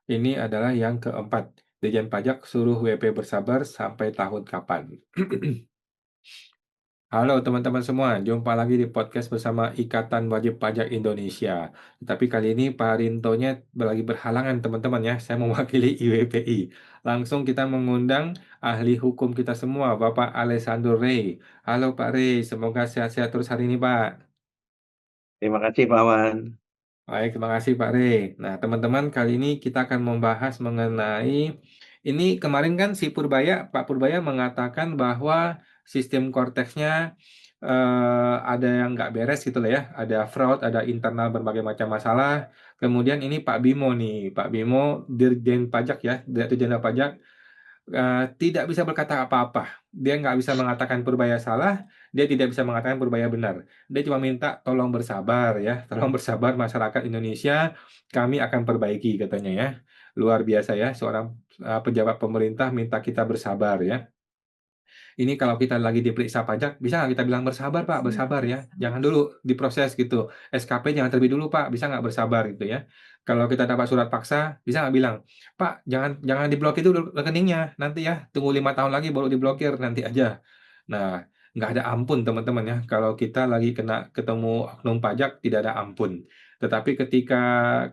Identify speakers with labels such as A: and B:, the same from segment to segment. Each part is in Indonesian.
A: Ini adalah yang keempat. Dirjen Pajak suruh WP bersabar sampai tahun kapan? Halo teman-teman semua, jumpa lagi di podcast bersama Ikatan Wajib Pajak Indonesia. Tapi kali ini Pak Rintonya lagi berhalangan teman-teman ya, saya mewakili IWPI. Langsung kita mengundang ahli hukum kita semua, Bapak Alessandro Rey. Halo Pak Rey, semoga sehat-sehat terus hari ini Pak.
B: Terima kasih Pak Wan.
A: Baik, terima kasih Pak Rey. Nah, teman-teman, kali ini kita akan membahas mengenai ini kemarin kan si Purbaya, Pak Purbaya mengatakan bahwa sistem Cortex-nya ada yang nggak beres gitu lah ya, ada fraud, ada internal berbagai macam masalah. Kemudian ini Pak Bimo nih, Pak Bimo Dirjen Pajak ya, Direktur Jenderal Pajak tidak bisa berkata apa-apa. Dia nggak bisa mengatakan Purbaya salah, dia tidak bisa mengatakan Purbaya benar. Dia cuma minta tolong bersabar ya, tolong bersabar masyarakat Indonesia, kami akan perbaiki katanya ya. Luar biasa ya, seorang pejabat pemerintah minta kita bersabar ya. Ini kalau kita lagi diperiksa pajak, bisa nggak kita bilang bersabar Pak, bersabar ya. Jangan dulu diproses gitu. SKP jangan terlebih dulu Pak, bisa nggak bersabar gitu ya. Kalau kita dapat surat paksa, bisa nggak bilang, Pak, jangan jangan diblokir dulu rekeningnya, nanti ya, tunggu 5 tahun lagi baru diblokir nanti aja. Nah, nggak ada ampun teman-teman ya. Kalau kita lagi kena ketemu oknum pajak, tidak ada ampun. Tetapi ketika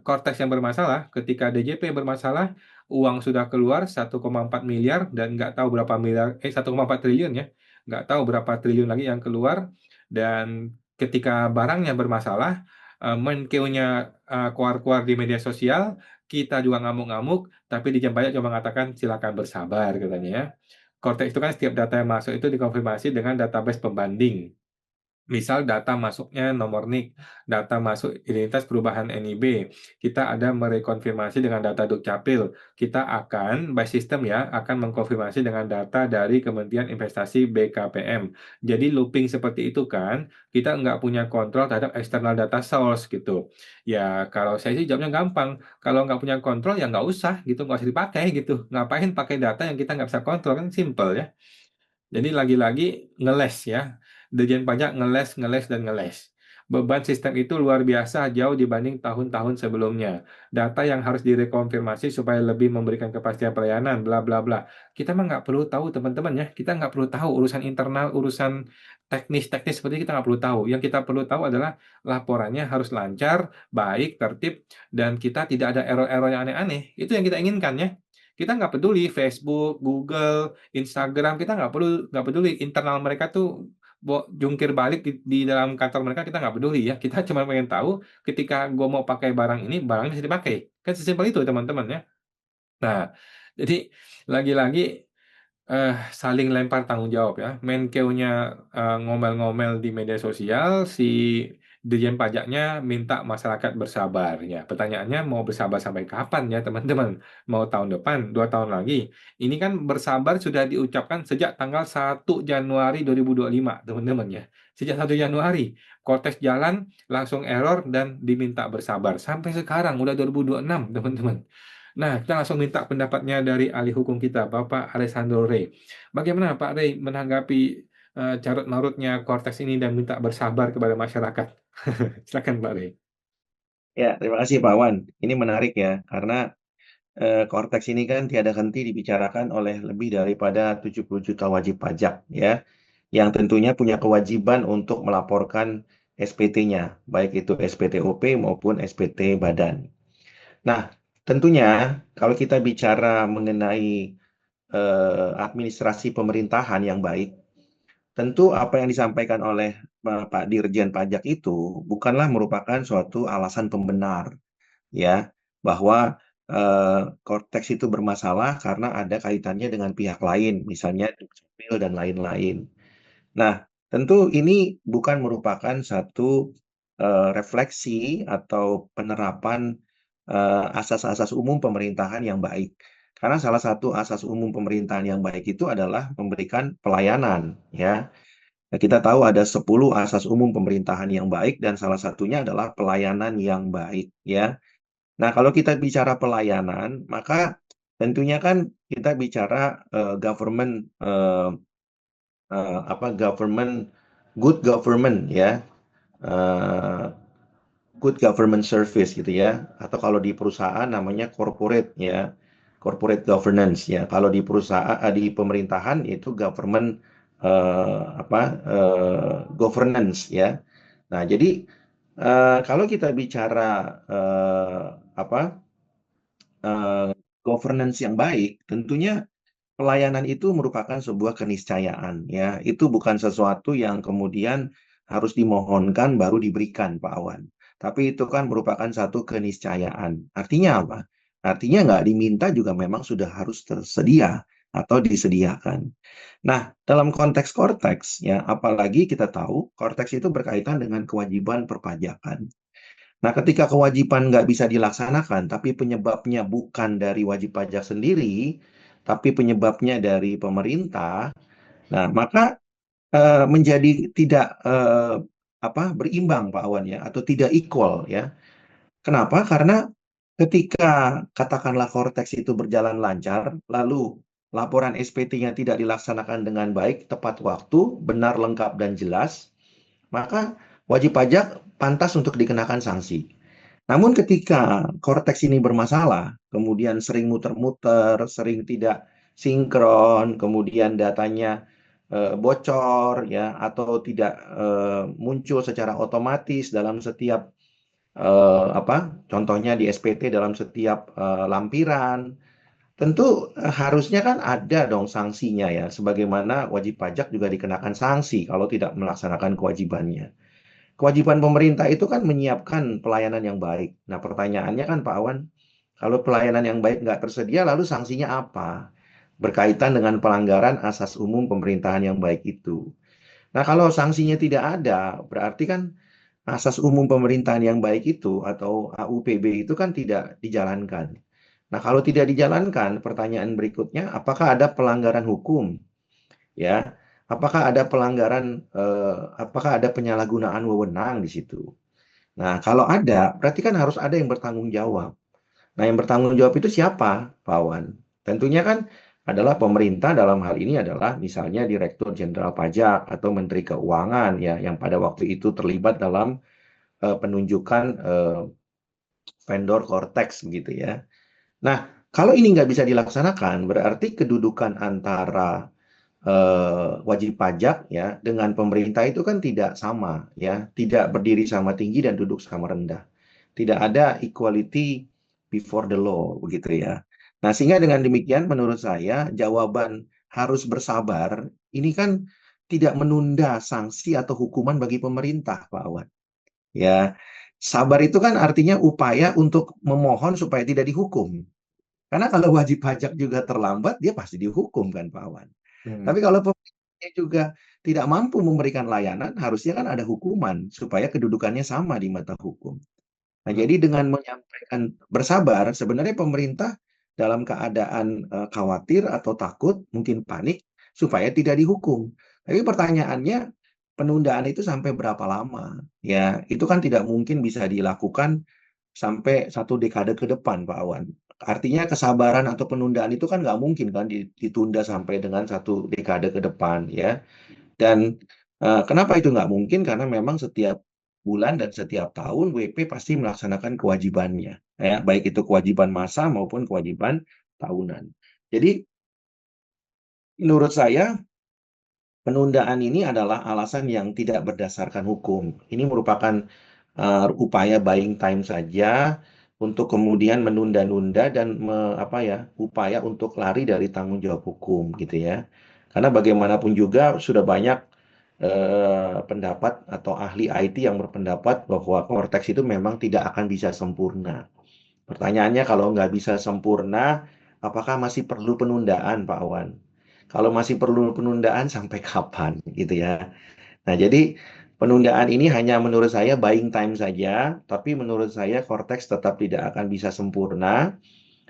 A: Cortex yang bermasalah, ketika DJP yang bermasalah, uang sudah keluar 1,4 miliar dan nggak tahu berapa miliar, 1,4 triliun ya, nggak tahu berapa triliun lagi yang keluar. Dan ketika barangnya bermasalah, Menkeu-nya keluar-keluar di media sosial, kita juga ngamuk-ngamuk, tapi di Pajak cuma mengatakan silakan bersabar katanya ya. Cortex itu kan setiap data yang masuk itu dikonfirmasi dengan database pembanding. Misal data masuknya nomor NIK, data masuk identitas perubahan NIB, kita ada merekonfirmasi dengan data Dukcapil. Kita akan, by system ya, akan mengkonfirmasi dengan data dari Kementerian Investasi BKPM. Jadi looping seperti itu kan, kita nggak punya kontrol terhadap external data source gitu. Ya kalau saya sih jawabnya gampang, kalau nggak punya kontrol ya nggak usah gitu, nggak usah dipakai gitu. Ngapain pakai data yang kita nggak bisa kontrol, kan simple ya. Jadi lagi-lagi ngeles ya. Dirjen Pajak ngeles, ngeles, dan ngeles. Beban sistem itu luar biasa jauh dibanding tahun-tahun sebelumnya. Data yang harus direkonfirmasi supaya lebih memberikan kepastian pelayanan, bla bla bla. Kita mah nggak perlu tahu teman-teman ya. Kita nggak perlu tahu urusan internal, urusan teknis-teknis seperti itu kita nggak perlu tahu. Yang kita perlu tahu adalah laporannya harus lancar, baik, tertib, dan kita tidak ada error-error yang aneh-aneh. Itu yang kita inginkan ya. Kita nggak peduli Facebook, Google, Instagram, kita nggak peduli internal mereka tuh jungkir balik di dalam kantor mereka, kita nggak peduli ya. Kita cuma pengen tahu ketika gue mau pakai barang ini, barangnya bisa dipakai. Kan sesimpel itu teman-teman ya. Nah, jadi lagi-lagi saling lempar tanggung jawab ya. Menkeu-nya ngomel-ngomel di media sosial, si Dirjen Pajaknya minta masyarakat bersabar. Ya, pertanyaannya mau bersabar sampai kapan ya teman-teman? Mau tahun depan, 2 tahun lagi? Ini kan bersabar sudah diucapkan sejak tanggal 1 Januari 2025 teman-teman ya. Sejak 1 Januari, Cortex jalan langsung error dan diminta bersabar. Sampai sekarang udah 2026 teman-teman. Nah, kita langsung minta pendapatnya dari ahli hukum kita, Bapak Alessandro Rey. Bagaimana Pak Rey menanggapi carut marutnya Cortex ini dan minta bersabar kepada masyarakat? Silakan Pak Rey.
B: Ya, terima kasih Pak Wan. Ini menarik ya, karena Cortex ini kan tiada henti dibicarakan oleh lebih daripada 70 juta wajib pajak ya, yang tentunya punya kewajiban untuk melaporkan SPT-nya, baik itu SPTOP maupun SPT Badan. Nah, tentunya kalau kita bicara mengenai administrasi pemerintahan yang baik, tentu apa yang disampaikan oleh Pak Dirjen Pajak itu bukanlah merupakan suatu alasan pembenar, ya, bahwa Cortex itu bermasalah karena ada kaitannya dengan pihak lain, misalnya Dukcapil dan lain-lain. Nah, tentu ini bukan merupakan satu refleksi atau penerapan asas-asas umum pemerintahan yang baik. Karena salah satu asas umum pemerintahan yang baik itu adalah memberikan pelayanan, ya. Nah, kita tahu ada 10 asas umum pemerintahan yang baik dan salah satunya adalah pelayanan yang baik, ya. Nah, kalau kita bicara pelayanan, maka tentunya kan kita bicara government government good government ya. Eh, good government service gitu ya, atau kalau di perusahaan namanya corporate ya, corporate governance ya. Kalau di perusahaan, di pemerintahan itu government governance ya. Nah, jadi kalau kita bicara apa eh, governance yang baik, tentunya pelayanan itu merupakan sebuah keniscayaan ya. Itu bukan sesuatu yang kemudian harus dimohonkan baru diberikan, Pak Awan. Tapi itu kan merupakan satu keniscayaan. Artinya apa? Artinya nggak diminta juga memang sudah harus tersedia atau disediakan. Nah, dalam konteks korteks ya, apalagi kita tahu korteks itu berkaitan dengan kewajiban perpajakan. Nah, ketika kewajiban nggak bisa dilaksanakan, tapi penyebabnya bukan dari wajib pajak sendiri, tapi penyebabnya dari pemerintah, nah maka menjadi tidak berimbang Pak Awan ya, atau tidak equal ya. Kenapa? Karena ketika katakanlah Kortex itu berjalan lancar, lalu laporan SPT-nya tidak dilaksanakan dengan baik, tepat waktu, benar, lengkap, dan jelas, maka wajib pajak pantas untuk dikenakan sanksi. Namun ketika Cortex ini bermasalah, kemudian sering muter-muter, sering tidak sinkron, kemudian datanya bocor ya atau tidak muncul secara otomatis dalam setiap contohnya di SPT dalam setiap lampiran, tentu harusnya kan ada dong sanksinya ya, sebagaimana wajib pajak juga dikenakan sanksi kalau tidak melaksanakan kewajibannya. Kewajiban pemerintah itu kan menyiapkan pelayanan yang baik. Nah, pertanyaannya kan Pak Awan, kalau pelayanan yang baik nggak tersedia, lalu sanksinya apa? Berkaitan dengan pelanggaran asas umum pemerintahan yang baik itu. Nah, kalau sanksinya tidak ada, berarti kan asas umum pemerintahan yang baik itu atau AUPB itu kan tidak dijalankan. Nah, kalau tidak dijalankan, pertanyaan berikutnya, apakah ada pelanggaran hukum? Ya, apakah ada penyalahgunaan wewenang di situ? Nah, kalau ada, berarti kan harus ada yang bertanggung jawab. Nah, yang bertanggung jawab itu siapa, Pak Wan? Tentunya kan adalah pemerintah, dalam hal ini adalah misalnya Direktur Jenderal Pajak atau Menteri Keuangan ya, yang pada waktu itu terlibat dalam penunjukan vendor Cortex begitu ya. Nah, kalau ini nggak bisa dilaksanakan, berarti kedudukan antara wajib pajak ya dengan pemerintah itu kan tidak sama ya, tidak berdiri sama tinggi dan duduk sama rendah. Tidak ada equality before the law begitu ya. Nah, sehingga dengan demikian menurut saya jawaban harus bersabar ini kan tidak menunda sanksi atau hukuman bagi pemerintah, Pak Awan. Ya, sabar itu kan artinya upaya untuk memohon supaya tidak dihukum. Karena kalau wajib pajak juga terlambat, dia pasti dihukum kan, Pak Awan.
A: Hmm.
B: Tapi kalau pemerintahnya juga tidak mampu memberikan layanan, harusnya kan ada hukuman supaya kedudukannya sama di mata hukum. Nah,
A: Hmm.
B: jadi dengan menyampaikan bersabar, sebenarnya pemerintah dalam keadaan khawatir atau takut, mungkin panik, supaya tidak dihukum. Tapi pertanyaannya, penundaan itu sampai berapa lama? Ya, itu kan tidak mungkin bisa dilakukan sampai 1 dekade ke depan, Pak Awan. Artinya kesabaran atau penundaan itu kan nggak mungkin kan ditunda sampai dengan 1 dekade ke depan, ya. Dan kenapa itu nggak mungkin? Karena memang setiap bulan dan setiap tahun WP pasti melaksanakan kewajibannya, ya, baik itu kewajiban masa maupun kewajiban tahunan. Jadi menurut saya penundaan ini adalah alasan yang tidak berdasarkan hukum. Ini merupakan upaya buying time saja untuk kemudian menunda-nunda dan upaya untuk lari dari tanggung jawab hukum gitu ya. Karena bagaimanapun juga sudah banyak pendapat atau ahli IT yang berpendapat bahwa Cortex itu memang tidak akan bisa sempurna. Pertanyaannya kalau nggak bisa sempurna, apakah masih perlu penundaan, Pak Awan? Kalau masih perlu penundaan sampai kapan gitu ya. Nah, jadi penundaan ini hanya menurut saya buying time saja, tapi menurut saya Cortex tetap tidak akan bisa sempurna.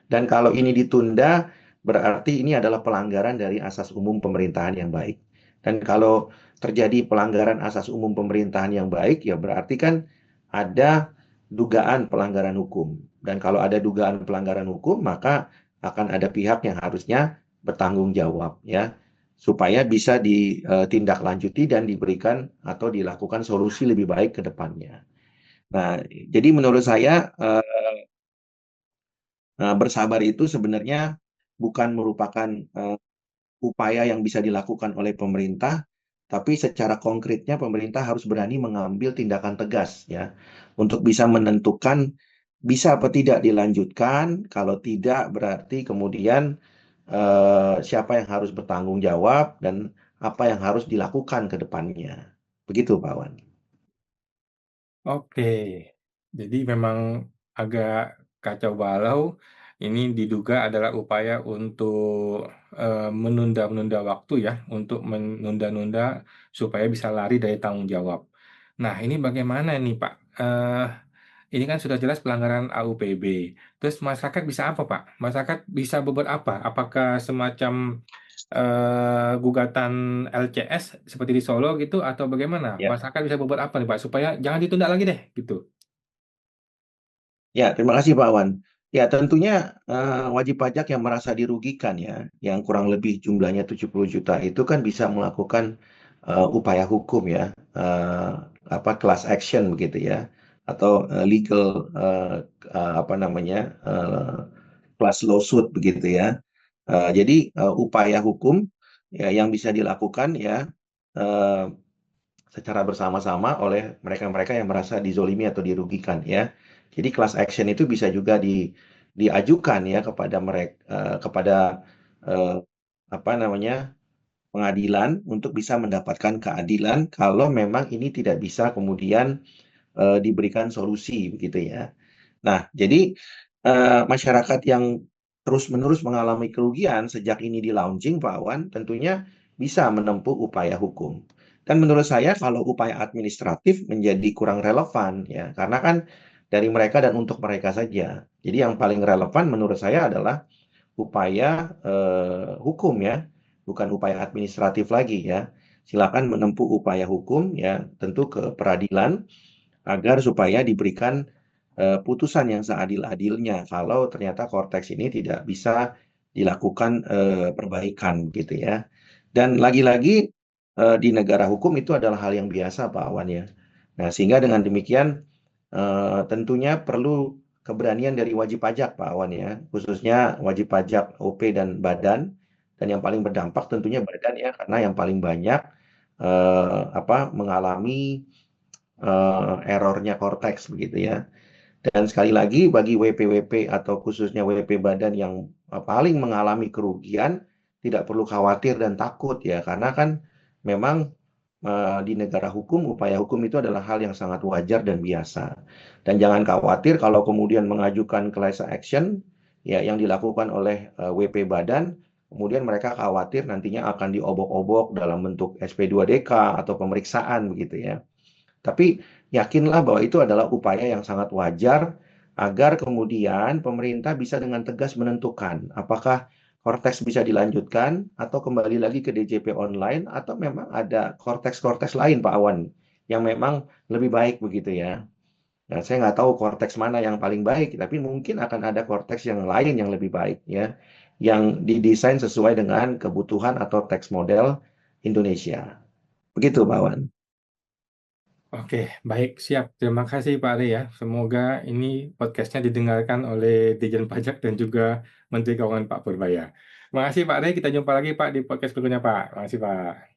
B: Dan kalau ini ditunda, berarti ini adalah pelanggaran dari asas umum pemerintahan yang baik. Dan kalau terjadi pelanggaran asas umum pemerintahan yang baik, ya berarti kan ada dugaan pelanggaran hukum. Dan kalau ada dugaan pelanggaran hukum, maka akan ada pihak yang harusnya bertanggung jawab, ya, supaya bisa ditindaklanjuti dan diberikan atau dilakukan solusi lebih baik ke depannya. Nah, jadi menurut saya bersabar itu sebenarnya bukan merupakan upaya yang bisa dilakukan oleh pemerintah, tapi secara konkretnya pemerintah harus berani mengambil tindakan tegas ya untuk bisa menentukan bisa apa tidak dilanjutkan. Kalau tidak berarti kemudian siapa yang harus bertanggung jawab dan apa yang harus dilakukan ke depannya. Begitu, Pak Wan.
A: Oke, jadi memang agak kacau balau. Ini diduga adalah upaya untuk menunda-menunda waktu ya, untuk menunda-nunda supaya bisa lari dari tanggung jawab. Nah, ini bagaimana nih Pak? Ini kan sudah jelas pelanggaran AUPB. Terus masyarakat bisa apa Pak? Masyarakat bisa berbuat apa? Apakah semacam gugatan LCS seperti di Solo gitu atau bagaimana?
B: Ya.
A: Masyarakat bisa berbuat apa nih Pak supaya jangan ditunda lagi deh gitu.
B: Ya, terima kasih Pak Wan. Ya, tentunya wajib pajak yang merasa dirugikan ya, yang kurang lebih jumlahnya 70 juta itu kan bisa melakukan upaya hukum ya, eh, apa class action begitu ya, atau legal apa namanya class lawsuit begitu ya. Jadi upaya hukum ya yang bisa dilakukan ya eh, secara bersama-sama oleh mereka-mereka yang merasa dizolimi atau dirugikan ya. Jadi class action itu bisa juga diajukan ya kepada mereka kepada eh, apa namanya pengadilan untuk bisa mendapatkan keadilan kalau memang ini tidak bisa kemudian diberikan solusi begitu ya. Nah, jadi masyarakat yang terus-menerus mengalami kerugian sejak ini di launching, Pak Wan, tentunya bisa menempuh upaya hukum. Dan menurut saya kalau upaya administratif menjadi kurang relevan ya, karena kan dari mereka dan untuk mereka saja. Jadi yang paling relevan menurut saya adalah upaya hukum ya, bukan upaya administratif lagi ya. Silakan menempuh upaya hukum ya, tentu ke peradilan agar supaya diberikan putusan yang seadil-adilnya kalau ternyata korteks ini tidak bisa dilakukan perbaikan gitu ya. Dan lagi-lagi di negara hukum itu adalah hal yang biasa Pak Awan ya. Nah, sehingga dengan demikian tentunya perlu keberanian dari wajib pajak Pak Awan ya, khususnya wajib pajak OP dan badan. Dan yang paling berdampak tentunya badan ya, karena yang paling banyak mengalami errornya Cortex begitu ya. Dan sekali lagi bagi WP-WP atau khususnya WP badan yang paling mengalami kerugian tidak perlu khawatir dan takut ya karena kan memang di negara hukum upaya hukum itu adalah hal yang sangat wajar dan biasa. Dan jangan khawatir kalau kemudian mengajukan class action ya yang dilakukan oleh WP badan kemudian mereka khawatir nantinya akan diobok-obok dalam bentuk SP2DK atau pemeriksaan begitu ya. Tapi yakinlah bahwa itu adalah upaya yang sangat wajar agar kemudian pemerintah bisa dengan tegas menentukan apakah Cortex bisa dilanjutkan atau kembali lagi ke DJP online atau memang ada Cortex-Cortex lain Pak Awan yang memang lebih baik begitu ya. Nah, saya nggak tahu Cortex mana yang paling baik, tapi mungkin akan ada Cortex yang lain yang lebih baik ya, yang didesain sesuai dengan kebutuhan atau teks model Indonesia. Begitu Pak Awan.
A: Oke, baik, siap. Terima kasih Pak Ari ya. Semoga ini podcastnya didengarkan oleh Dirjen Pajak dan juga Menteri Keuangan Pak Purbaya. Terima kasih Pak Ari, kita jumpa lagi Pak di podcast berikutnya Pak. Terima kasih Pak.